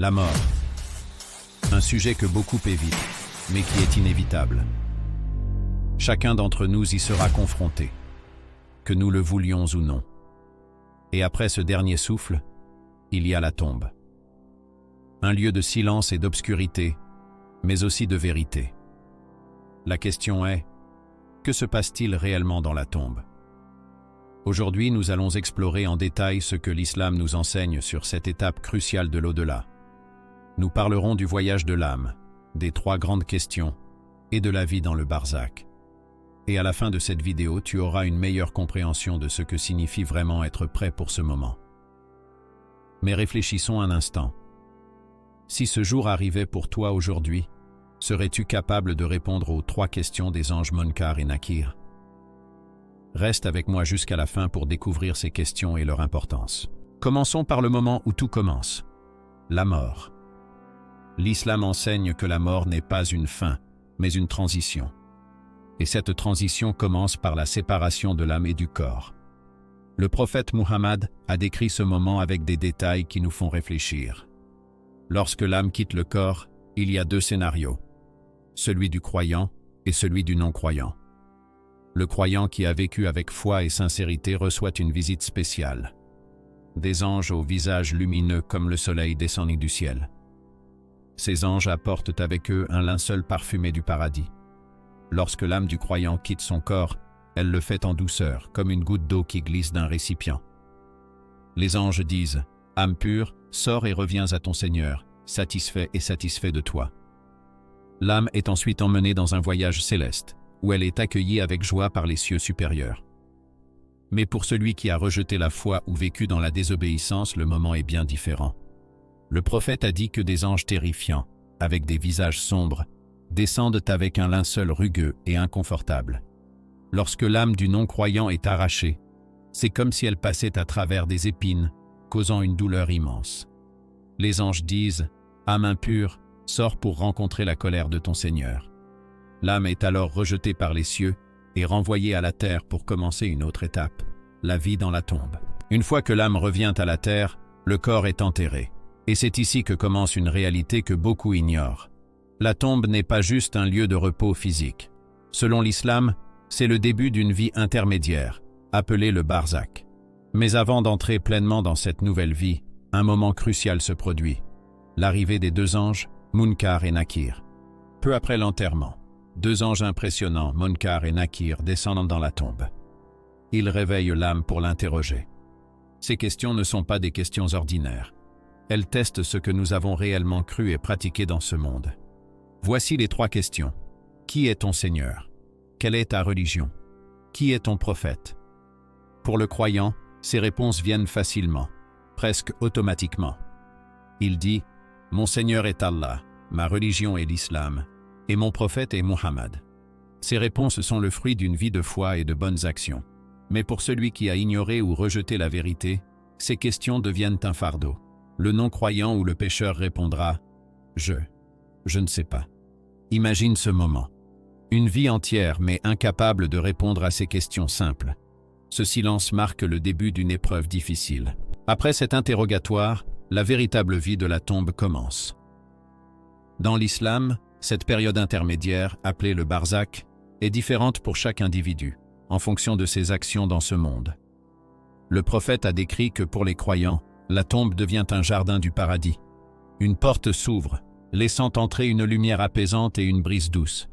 La mort. Un sujet que beaucoup évitent, mais qui est inévitable. Chacun d'entre nous y sera confronté, que nous le voulions ou non. Et après ce dernier souffle, il y a la tombe. Un lieu de silence et d'obscurité, mais aussi de vérité. La question est, que se passe-t-il réellement dans la tombe? Aujourd'hui, nous allons explorer en détail ce que l'islam nous enseigne sur cette étape cruciale de l'au-delà. Nous parlerons du voyage de l'âme, des 3 grandes questions, et de la vie dans le barzakh. Et à la fin de cette vidéo, tu auras une meilleure compréhension de ce que signifie vraiment être prêt pour ce moment. Mais réfléchissons un instant. Si ce jour arrivait pour toi aujourd'hui, serais-tu capable de répondre aux 3 questions des anges Munkar et Nakir? Reste avec moi jusqu'à la fin pour découvrir ces questions et leur importance. Commençons par le moment où tout commence. La mort. L'islam enseigne que la mort n'est pas une fin, mais une transition. Et cette transition commence par la séparation de l'âme et du corps. Le prophète Muhammad a décrit ce moment avec des détails qui nous font réfléchir. Lorsque l'âme quitte le corps, il y a 2 scénarios, celui du croyant et celui du non-croyant. Le croyant qui a vécu avec foi et sincérité reçoit une visite spéciale. Des anges au visage lumineux comme le soleil descendant du ciel. Ces anges apportent avec eux un linceul parfumé du paradis. Lorsque l'âme du croyant quitte son corps, elle le fait en douceur, comme une goutte d'eau qui glisse d'un récipient. Les anges disent « Âme pure, sors et reviens à ton Seigneur, satisfait et satisfait de toi. » L'âme est ensuite emmenée dans un voyage céleste, où elle est accueillie avec joie par les cieux supérieurs. Mais pour celui qui a rejeté la foi ou vécu dans la désobéissance, le moment est bien différent. Le prophète a dit que des anges terrifiants, avec des visages sombres, descendent avec un linceul rugueux et inconfortable. Lorsque l'âme du non-croyant est arrachée, c'est comme si elle passait à travers des épines, causant une douleur immense. Les anges disent « Âme impure, sors pour rencontrer la colère de ton Seigneur. » L'âme est alors rejetée par les cieux et renvoyée à la terre pour commencer une autre étape, la vie dans la tombe. Une fois que l'âme revient à la terre, le corps est enterré. Et c'est ici que commence une réalité que beaucoup ignorent. La tombe n'est pas juste un lieu de repos physique. Selon l'islam, c'est le début d'une vie intermédiaire, appelée le barzakh. Mais avant d'entrer pleinement dans cette nouvelle vie, un moment crucial se produit. L'arrivée des 2 anges, Munkar et Nakir. Peu après l'enterrement, 2 anges impressionnants, Munkar et Nakir, descendent dans la tombe. Ils réveillent l'âme pour l'interroger. Ces questions ne sont pas des questions ordinaires. Elles testent ce que nous avons réellement cru et pratiqué dans ce monde. Voici les 3 questions. Qui est ton Seigneur? Quelle est ta religion? Qui est ton prophète? Pour le croyant, ces réponses viennent facilement, presque automatiquement. Il dit « Mon Seigneur est Allah, ma religion est l'islam, et mon prophète est Muhammad. » Ces réponses sont le fruit d'une vie de foi et de bonnes actions. Mais pour celui qui a ignoré ou rejeté la vérité, ces questions deviennent un fardeau. Le non-croyant ou le pécheur répondra « Je ne sais pas ». Imagine ce moment. Une vie entière mais incapable de répondre à ces questions simples. Ce silence marque le début d'une épreuve difficile. Après cet interrogatoire, la véritable vie de la tombe commence. Dans l'islam, cette période intermédiaire, appelée le barzakh, est différente pour chaque individu, en fonction de ses actions dans ce monde. Le prophète a décrit que pour les croyants, la tombe devient un jardin du paradis. Une porte s'ouvre, laissant entrer une lumière apaisante et une brise douce.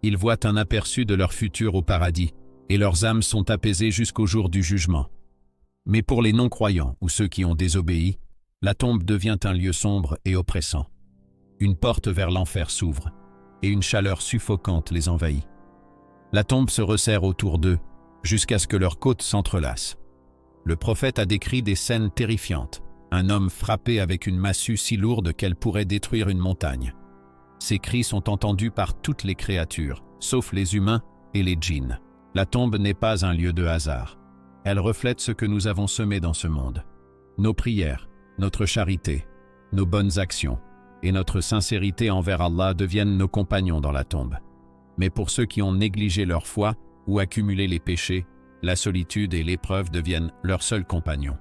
Ils voient un aperçu de leur futur au paradis, et leurs âmes sont apaisées jusqu'au jour du jugement. Mais pour les non-croyants ou ceux qui ont désobéi, la tombe devient un lieu sombre et oppressant. Une porte vers l'enfer s'ouvre, et une chaleur suffocante les envahit. La tombe se resserre autour d'eux, jusqu'à ce que leurs côtes s'entrelacent. Le prophète a décrit des scènes terrifiantes, un homme frappé avec une massue si lourde qu'elle pourrait détruire une montagne. Ces cris sont entendus par toutes les créatures, sauf les humains et les djinns. La tombe n'est pas un lieu de hasard. Elle reflète ce que nous avons semé dans ce monde. Nos prières, notre charité, nos bonnes actions et notre sincérité envers Allah deviennent nos compagnons dans la tombe. Mais pour ceux qui ont négligé leur foi ou accumulé les péchés, la solitude et l'épreuve deviennent leurs seuls compagnons.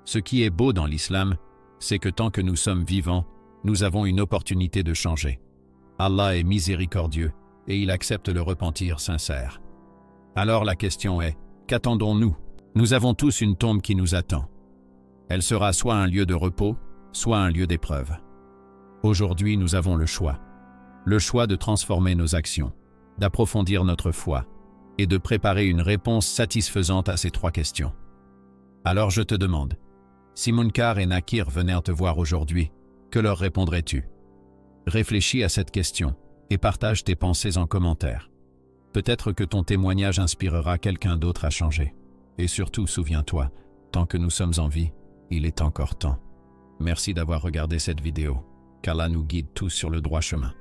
Ce qui est beau dans l'islam, c'est que tant que nous sommes vivants, Nous avons une opportunité de changer. Allah est miséricordieux et il accepte le repentir sincère. Alors la question est, qu'attendons-nous? Nous avons tous une tombe qui nous attend. Elle sera soit un lieu de repos, soit un lieu d'épreuve. Aujourd'hui, nous avons le choix. Le choix de transformer nos actions, d'approfondir notre foi et de préparer une réponse satisfaisante à ces 3 questions. Alors je te demande, si Munkar et Nakir venaient te voir aujourd'hui, que leur répondrais-tu? Réfléchis à cette question et partage tes pensées en commentaire. Peut-être que ton témoignage inspirera quelqu'un d'autre à changer. Et surtout, souviens-toi, tant que nous sommes en vie, il est encore temps. Merci d'avoir regardé cette vidéo, qu'Allah nous guide tous sur le droit chemin.